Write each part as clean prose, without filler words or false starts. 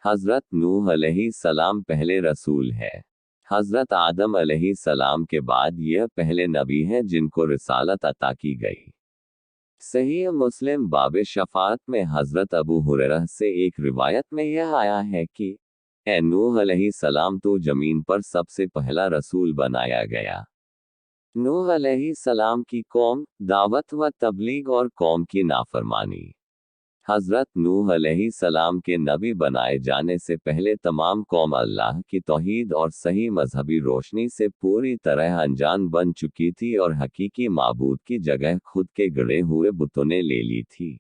हजरत नूह अलैहिस्सलाम पहले रसूल है। हजरत आदम अलैहिस्सलाम के बाद यह पहले नबी हैं जिनको रिसालत अता की गई। सही मुस्लिम बाब शफात में हजरत अबू हुरैरा से एक रिवायत में यह आया है कि ए नूह अलैहिस्सलाम तो जमीन पर सबसे पहला रसूल बनाया गया। नूह अलैहिस्सलाम की कौम, दावत व तबलीग और कौम की नाफरमानी। हजरत नूह अलैहिस्सलाम के नबी बनाए जाने से पहले तमाम कौम अल्लाह की तौहीद और सही मजहबी रोशनी से पूरी तरह अनजान बन चुकी थी और हकीकी माबूद की जगह खुद के गढ़े हुए बुतों ने ले ली थी।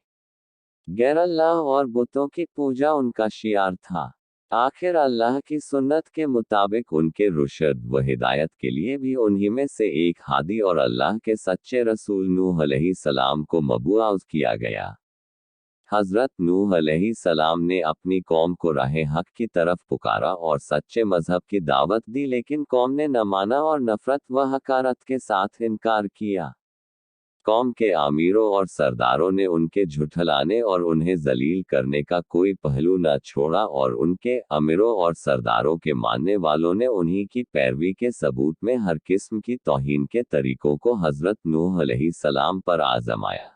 गैर अल्लाह और बुतों की पूजा उनका शियार था। आखिर अल्लाह की सुन्नत के मुताबिक उनके रुशद व हिदायत के लिए भी उन्हीं में से एक हादी और अल्लाह के सच्चे रसूल नूह अलैहिस्सलाम को मबूआज़ किया गया। हजरत नूह अलैहिस्सलाम ने अपनी कौम को राह हक की तरफ पुकारा और सच्चे मजहब की दावत दी, लेकिन कौम ने न माना और नफरत व हकारत के साथ इनकार किया। कौम के अमीरों और सरदारों ने उनके झुठलाने और उन्हें जलील करने का कोई पहलू न छोड़ा और उनके अमीरों और सरदारों के मानने वालों ने उन्हीं की पैरवी के सबूत में हर किस्म की तौहीन के तरीकों को हजरत नूह अलैहिस्सलाम पर आजमाया।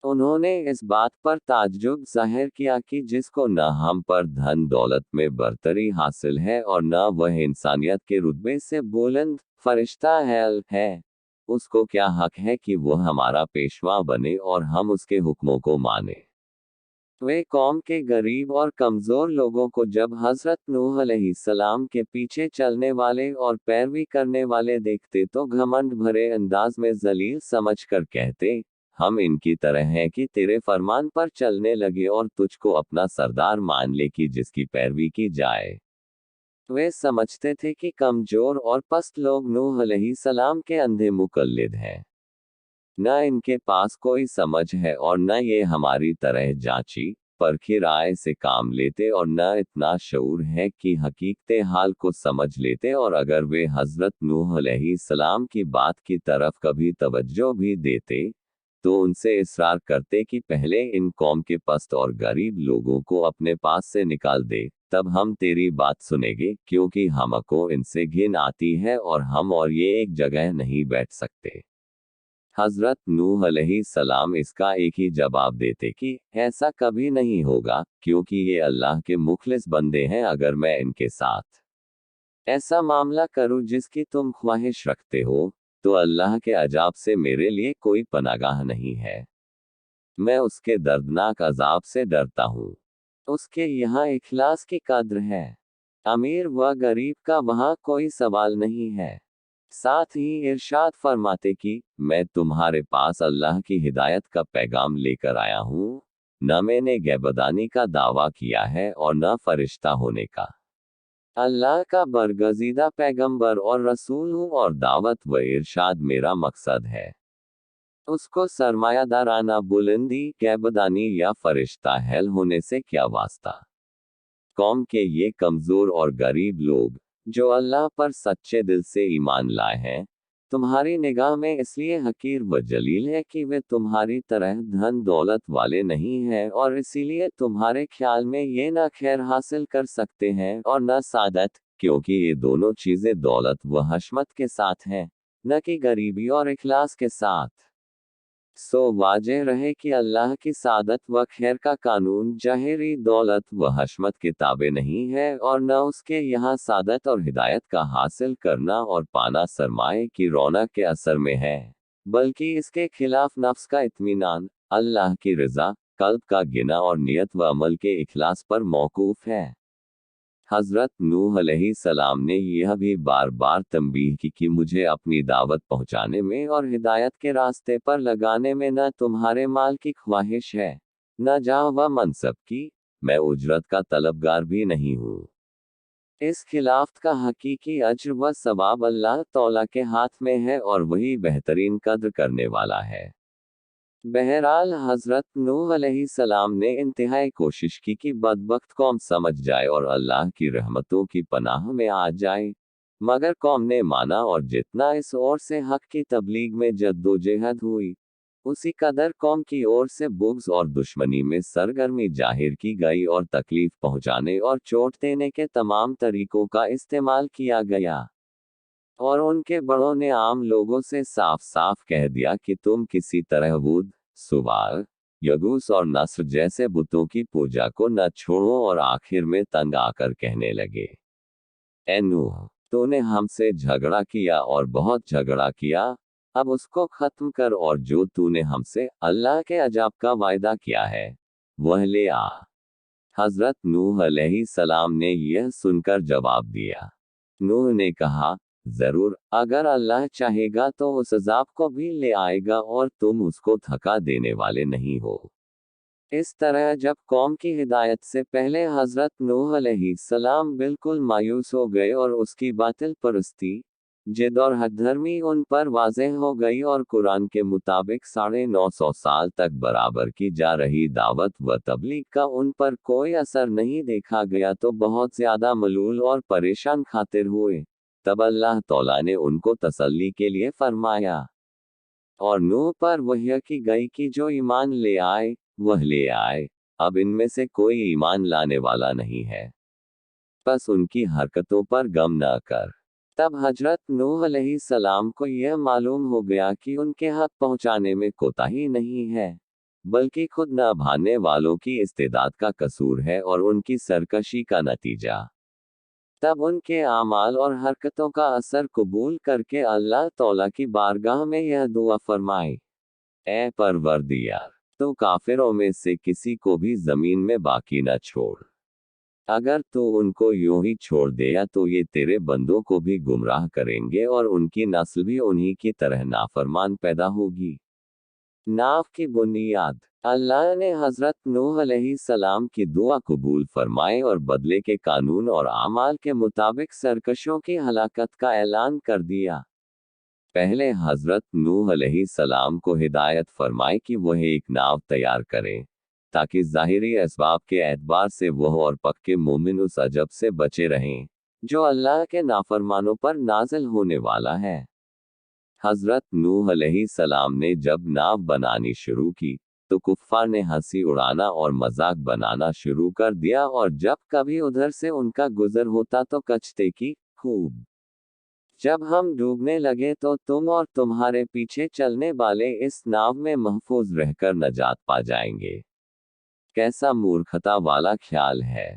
उन्होंने इस बात पर ताज्जुब जाहिर किया कि जिसको न हम पर धन दौलत में बरतरी हासिल है और न वह इंसानियत के रुतबे से बुलंद फरिश्ता है, उसको क्या हक है कि वह हमारा पेशवा बने और हम उसके हुक्मों को माने। वे कौम के गरीब और कमजोर लोगों को जब हजरत नूह अलैहिस्सलाम के पीछे चलने वाले और पैरवी करने वाले देखते तो घमंड भरे अंदाज में जलील समझकर कहते, हम इनकी तरह हैं कि तेरे फरमान पर चलने लगे और तुझको अपना सरदार मान ले कि जिसकी पैरवी की जाए। वे समझते थे कि कमजोर और पस्त लोग नूह अलैहिस्सलाम के अंधे मुकल्लिद हैं। न इनके पास कोई समझ है और न ये हमारी तरह जांची परखी राय से काम लेते और न इतना शऊर है कि हकीकते हाल को समझ लेते, और अगर वे हजरत नूह अलैहिस्सलाम की बात की तरफ कभी तवज्जो भी देते तो उनसे इसरार करते कि पहले इन कौम के पस्त और गरीब लोगों को अपने पास से निकाल दे, तब हम तेरी बात सुनेंगे, क्योंकि हमको इनसे घिन आती है और हम और ये एक जगह नहीं बैठ सकते। हजरत नूह अलैहिस्सलाम इसका एक ही जवाब देते कि ऐसा कभी नहीं होगा, क्योंकि ये अल्लाह के मुखलिस बंदे हैं। अगर मैं इनके साथ ऐसा मामला करूं जिसकी तुम ख्वाहिश रखते हो, तो अल्लाह के अजाब से मेरे लिए कोई पनागाह नहीं है। मैं उसके दर्दनाक अजाब से डरता हूँ। उसके यहाँ इखलास की कद्र है। अमीर व गरीब का वहाँ कोई सवाल नहीं है। साथ ही इरशाद फरमाते कि मैं तुम्हारे पास अल्लाह की हिदायत का पैगाम लेकर आया हूँ, न मैंने गैबदानी का दावा किया है और न फरिश्ता होने का। अल्लाह का बरगजीदा पैगंबर और रसूल हूँ और दावत व इरशाद मेरा मकसद है। उसको सरमायादाराना बुलंदी, गैबदानी या फरिश्ता हेल होने से क्या वास्ता। कौम के ये कमजोर और गरीब लोग जो अल्लाह पर सच्चे दिल से ईमान लाए हैं, तुम्हारी निगाह में इसलिए हकीर व जलील है कि वे तुम्हारी तरह धन दौलत वाले नहीं हैं, और इसीलिए तुम्हारे ख्याल में ये न खैर हासिल कर सकते हैं और न सादत, क्योंकि ये दोनों चीजें दौलत व हशमत के साथ हैं, न कि गरीबी और इखलास के साथ। सो वाज़ेह रहे कि अल्लाह की सादत व खैर का कानून ज़ाहिरी दौलत व हशमत के ताबे नहीं है, और न उसके यहाँ सादत और हिदायत का हासिल करना और पाना सरमाए की रौनक के असर में है, बल्कि इसके खिलाफ नफ्स का इत्मीनान, अल्लाह की रज़ा, कल्ब का गिना और नियत व अमल के इखलास पर मौकूफ है। हजरत नूह अलैहिस्सलाम ने यह भी बार बार तंबीह की कि मुझे अपनी दावत पहुंचाने में और हिदायत के रास्ते पर लगाने में न तुम्हारे माल की ख्वाहिश है, न जाह व मनसब की, मैं उजरत का तलबगार भी नहीं हूँ। इस खिलाफत का हकीकी अज्र व सवाब अल्लाह तौला के हाथ में है और वही बेहतरीन कद्र करने वाला है। बहरहाल हजरत नूह अलैहिस्सलाम ने इंतहाई कोशिश की कि बदबख्त कौम समझ जाए और अल्लाह की रहमतों की पनाह में आ जाए, मगर कौम ने माना और जितना इस ओर से हक की तबलीग में जद्दोजहद हुई, उसी कदर कौम की ओर से बुग़्ज़ और दुश्मनी में सरगर्मी जाहिर की गई और तकलीफ पहुंचाने और चोट देने के तमाम तरीकों का इस्तेमाल किया गया। और उनके बड़ों ने आम लोगों से साफ साफ कह दिया कि तुम किसी तरह बुध, सुवार, यगूस और नस्र जैसे बुतों की पूजा को न छोड़ो, और आखिर में तंग आकर कहने लगे, ए नूह, तूने हमसे झगड़ा किया और बहुत झगड़ा किया, अब उसको खत्म कर, और जो तूने हमसे अल्लाह के अजाब का वायदा किया है वह ले आ। हजरत नूह अलैहिस्सलाम ने यह सुनकर जवाब दिया। नूह ने कहा, जरूर, अगर अल्लाह चाहेगा तो उस अजाब को भी ले आएगा और तुम उसको थका देने वाले नहीं हो। इस तरह जब कौम की हिदायत से पहले हजरत नूह अलैहिस्सलाम बिल्कुल मायूस हो गए और उसकी बातिल परस्ती, जिद और हठधर्मी उन पर वाज़ेह हो गई, और कुरान के मुताबिक 950 साल तक बराबर की जा रही दावत व तबलीग का उन पर कोई असर नहीं देखा गया, तो बहुत ज्यादा मलूल और परेशान खातिर हुए। तब अल्लाह तौला ने उनको तसल्ली के लिए फरमाया और नूह पर वह्य की गई कि जो ईमान ले आए वह ले आए, अब इनमें से कोई ईमान लाने वाला नहीं है, बस उनकी हरकतों पर गम न कर। तब हजरत नूह अलैहिस्सलाम को यह मालूम हो गया कि उनके हक पहुंचाने में कोताही नहीं है, बल्कि खुद न भाने वालों की इस्तेदाद का कसूर है और उनकी सरकशी का नतीजा। तब उनके आमाल और हरकतों का असर कबूल करके अल्लाह तौला की बारगाह में यह दुआ फरमाई, ए परवरदिगार, तो काफिरों में से किसी को भी जमीन में बाकी न छोड़। अगर तू उनको यूं ही छोड़ दिया तो ये तेरे बंदों को भी गुमराह करेंगे और उनकी नस्ल भी उन्हीं की तरह नाफरमान पैदा होगी। नाव की बुनियाद। अल्लाह ने हजरत नूह अलैहिस्सलाम की दुआ कबूल फरमाए और बदले के कानून और आमाल के मुताबिक सरकशों की हलाकत का ऐलान कर दिया। पहले हजरत नूह अलैहिस्सलाम को हिदायत फरमाई कि वह एक नाव तैयार करें, ताकि ज़ाहिरी असबाब के एतबार से वह और पक्के मोमिन उस अजब से बचे रहें, जो अल्लाह के नाफरमानों पर नाजिल होने वाला है। हजरत नूह अलैहिस्सलाम ने जब नाव बनानी शुरू की, तो कुफ्फार ने हंसी उड़ाना और मजाक बनाना शुरू कर दिया, और जब कभी उधर से उनका गुजर होता तो कचते की, खूब जब हम डूबने लगे तो तुम और तुम्हारे पीछे चलने वाले इस नाव में महफूज रहकर नजात पा जाएंगे। कैसा मूर्खता वाला ख्याल है।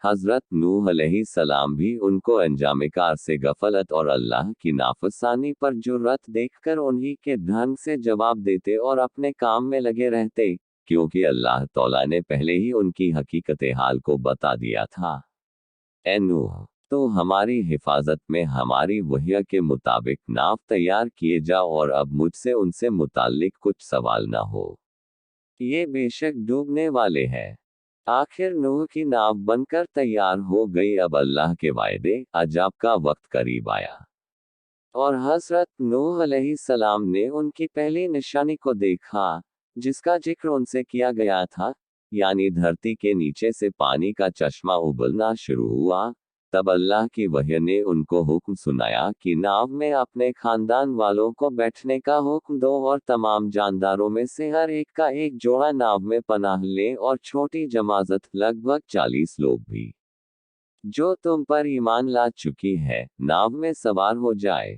हजरत नूह अलैहिस्सलाम भी उनको अंजामिकार से गफलत और अल्लाह की नाफरमानी पर जुर्रत देखकर उन्हीं के ढंग से जवाब देते और अपने काम में लगे रहते, क्योंकि अल्लाह तौला ने पहले ही उनकी हकीकत हाल को बता दिया था। ए नूह, तो हमारी हिफाजत में हमारी वह्य के मुताबिक नाव तैयार किए जा, और अब मुझसे उनसे मुताल्लिक कुछ सवाल ना हो, ये बेशक डूबने वाले हैं। आखिर नूह की नाव बनकर तैयार हो गई। अब अल्लाह के वायदे अजाब का वक्त करीब आया, और हजरत नूह अलैहिस्सलाम ने उनकी पहली निशानी को देखा, जिसका जिक्र उनसे किया गया था, यानी धरती के नीचे से पानी का चश्मा उबलना शुरू हुआ। तब अल्लाह की वह्य ने उनको हुक्म सुनाया कि नाव में अपने खानदान वालों को बैठने का हुक्म दो, और तमाम जानदारों में से हर एक का एक जोड़ा नाव में पनाह ले, और छोटी जमाजत लगभग 40 लोग भी, जो तुम पर ईमान ला चुकी है, नाव में सवार हो जाए।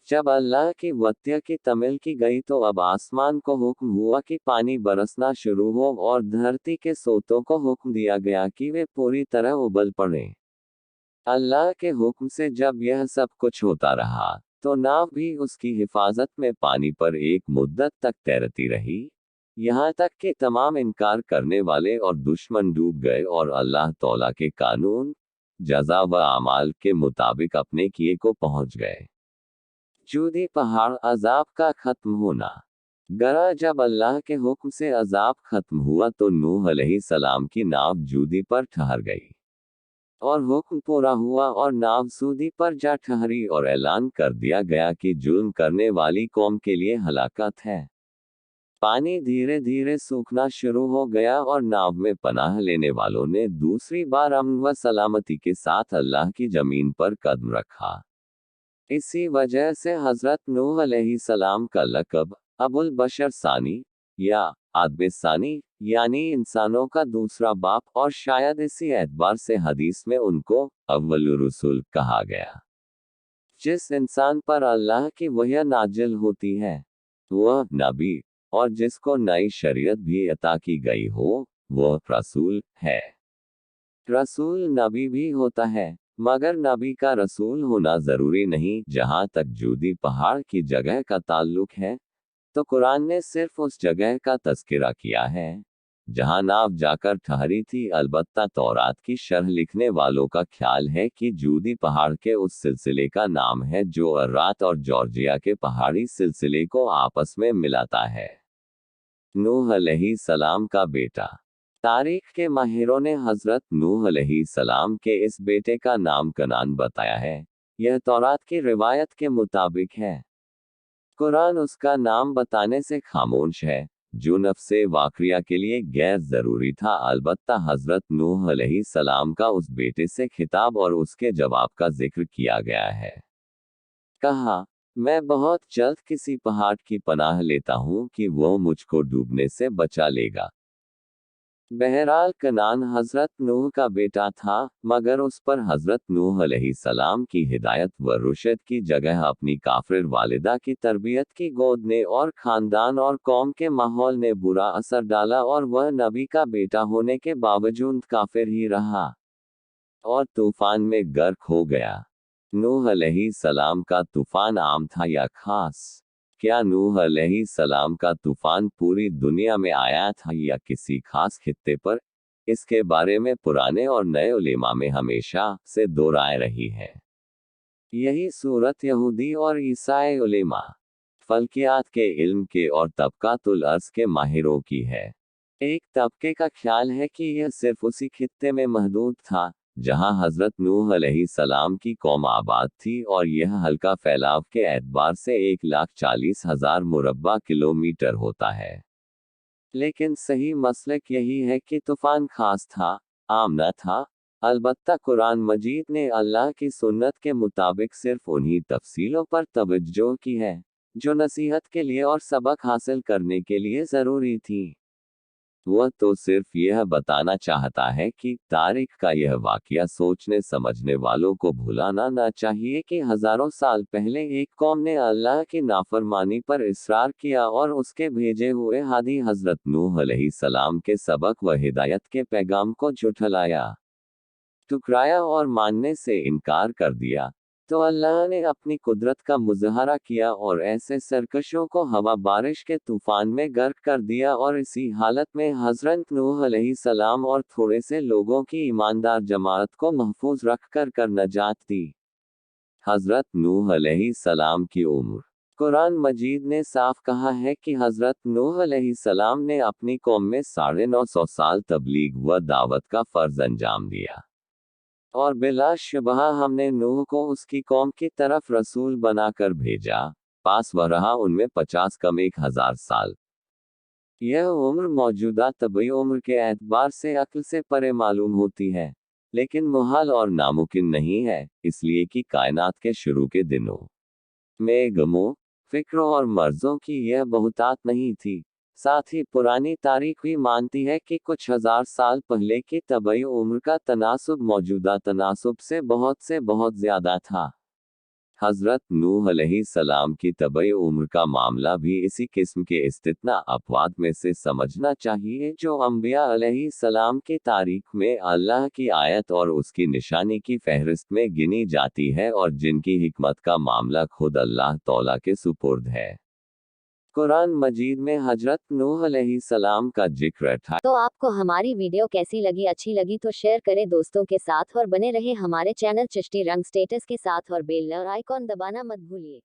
जब अल्लाह की वत्य की तमिल की गई तो अब आसमान को हुक्म हुआ कि पानी बरसना शुरू हो, और धरती के सोतों को हुक्म दिया गया कि वे पूरी तरह उबल पड़े। अल्लाह के हुक्म से जब यह सब कुछ होता रहा, तो नाव भी उसकी हिफाजत में पानी पर एक मुद्दत तक तैरती रही, यहाँ तक कि तमाम इनकार करने वाले और दुश्मन डूब गए और अल्लाह तौला के कानून, जज़ा व आमाल के मुताबिक अपने किए को पहुंच गए। जूदी पहाड़ अजाब का खत्म होना। गरा जब अल्लाह के हुक्म से अजाब खत्म हुआ तो नूह अलैहिस्सलाम की नाव जूदी पर ठहर गई, और हुक्म पूरा हुआ और नाव सूदी पर जा ठहरी, और ऐलान कर दिया गया कि जुल्म करने वाली कौम के लिए हलाकत है। पानी धीरे धीरे सूखना शुरू हो गया, और नाव में पनाह लेने वालों ने दूसरी बार अमन व सलामती के साथ अल्लाह की जमीन पर कदम रखा। इसी वजह से हजरत नूह अलैहिस्सलाम का लक़ब अबुल बशर सानी या आदम सानी यानी इंसानों का दूसरा बाप, और शायद इसी एतबार से हदीस में उनको अव्वलुर रसूल कहा गया। जिस इंसान पर अल्लाह की वहय नाजिल होती है वह नबी, और जिसको नई शरीयत भी अता की गई हो वह रसूल है। रसूल नबी भी होता है, मगर नबी का रसूल होना जरूरी नहीं। जहां तक जूदी पहाड़ की जगह का ताल्लुक है तो कुरान ने सिर्फ उस जगह का तज़किरा किया है जहां नाव जाकर ठहरी थी। अलबत्ता तौरात की शरह लिखने वालों का ख्याल है कि जूदी पहाड़ के उस सिलसिले का नाम है जो अरात और जॉर्जिया के पहाड़ी सिलसिले को आपस में मिलाता है। नूह अलैहिस्सलाम का बेटा। तारीख के माहिरों ने हजरत नूह अलैहिस्सलाम के इस बेटे का नाम कनान बताया है। यह तौरात की रिवायत के मुताबिक है। कुरान उसका नाम बताने से खामोश है, जो नफ्से वाकरिया के लिए गैर जरूरी था। अलबत्ता हजरत नूह अलैहिस्सलाम का उस बेटे से खिताब और उसके जवाब का जिक्र किया गया है। कहा, मैं बहुत जल्द किसी पहाड़ की पनाह लेता हूँ कि वो मुझको डूबने से बचा लेगा। बहरहाल कनान हजरत नूह का बेटा था, मगर उस पर हजरत नूह अलैहिस्सलाम की हिदायत व रुशद की जगह अपनी काफिर वालिदा की तरबियत की गोद ने और खानदान और कौम के माहौल ने बुरा असर डाला, और वह नबी का बेटा होने के बावजूद काफिर ही रहा और तूफान में गर्क हो गया। नूह अलैहिस्सलाम का तूफान आम था या खास? क्या नूह अलैहिस्सलाम का तूफान पूरी दुनिया में आया था या किसी खास खित्ते पर? इसके बारे में पुराने और नए उलेमा में हमेशा से दो राय रही है। यही सूरत यहूदी और ईसाई उलेमा, फल्कियात के इल्म के और तबकातुल अर्ज़ के माहिरों की है। एक तबके का ख्याल है कि यह सिर्फ उसी खित्ते में महदूद था जहां हजरत नूह अलैहिस्सलाम की कौम आबाद थी, और यह हल्का फैलाव के एतबार से 1,40,000 मुरब्बा किलोमीटर होता है। लेकिन सही मसलक यही है कि तूफान खास था, आम न था। अलबत्ता कुरान मजीद ने अल्लाह की सुन्नत के मुताबिक सिर्फ उन्हीं तफसीलों पर तवज्जो की है जो नसीहत के लिए और सबक हासिल करने के लिए ज़रूरी थी। वह तो सिर्फ यह बताना चाहता है कि तारीख का यह वाकया सोचने समझने वालों को भुलाना न चाहिए कि हजारों साल पहले एक कौम ने अल्लाह की नाफरमानी पर इसरार किया और उसके भेजे हुए हादी हजरत नूह अलैहिस्सलाम के सबक व हिदायत के पैगाम को झुठलाया, ठुकराया और मानने से इनकार कर दिया। तो अल्लाह ने अपनी कुदरत का मुज़ाहरा किया और ऐसे सरकशों को हवा बारिश के तूफान में गर्क कर दिया, और इसी हालत में हज़रत नूह अलैहिस्सलाम और थोड़े से लोगों की ईमानदार जमात को महफूज रख कर नजात दी। हज़रत नूह अलैहिस्सलाम की उम्र। कुरान मजीद ने साफ कहा है कि हज़रत नूह अलैहिस्सलाम ने अपनी कौम में 950 साल तबलीग व दावत का फ़र्ज अंजाम दिया, और बिलाशुबहा हमने नूह को उसकी कौम की तरफ रसूल बनाकर भेजा। पास वह रहा उनमें 50 कम 1,000 साल। यह उम्र मौजूदा तबई उम्र के एतबार से अक्ल से परे मालूम होती है, लेकिन मुहाल और नामुमकिन नहीं है, इसलिए कि कायनात के शुरू के दिनों में गमों, फिक्रों और मर्जों की यह बहुतात नहीं थी। साथ ही पुरानी तारीख भी मानती है कि कुछ हजार साल पहले की तबई उम्र का तनासुब मौजूदा तनासुब से बहुत ज्यादा था। हजरत नूह अलैहिस्सलाम की तबई उम्र का मामला भी इसी किस्म के इस्तित्ना अपवाद में से समझना चाहिए जो अंबिया अलैहिस्सलाम की तारीख में अल्लाह की आयत और उसकी निशानी की फहरिस्त में गिनी जाती है, और जिनकी हिकमत का मामला खुद अल्लाह तौला के सुपुर्द है। कुरान मजीद में हजरत नूह अलैहिस्सलाम का जिक्र था। तो आपको हमारी वीडियो कैसी लगी? अच्छी लगी तो शेयर करें दोस्तों के साथ, और बने रहे हमारे चैनल चिश्ती रंग स्टेटस के साथ, और बेल और आइकॉन दबाना मत भूलिए।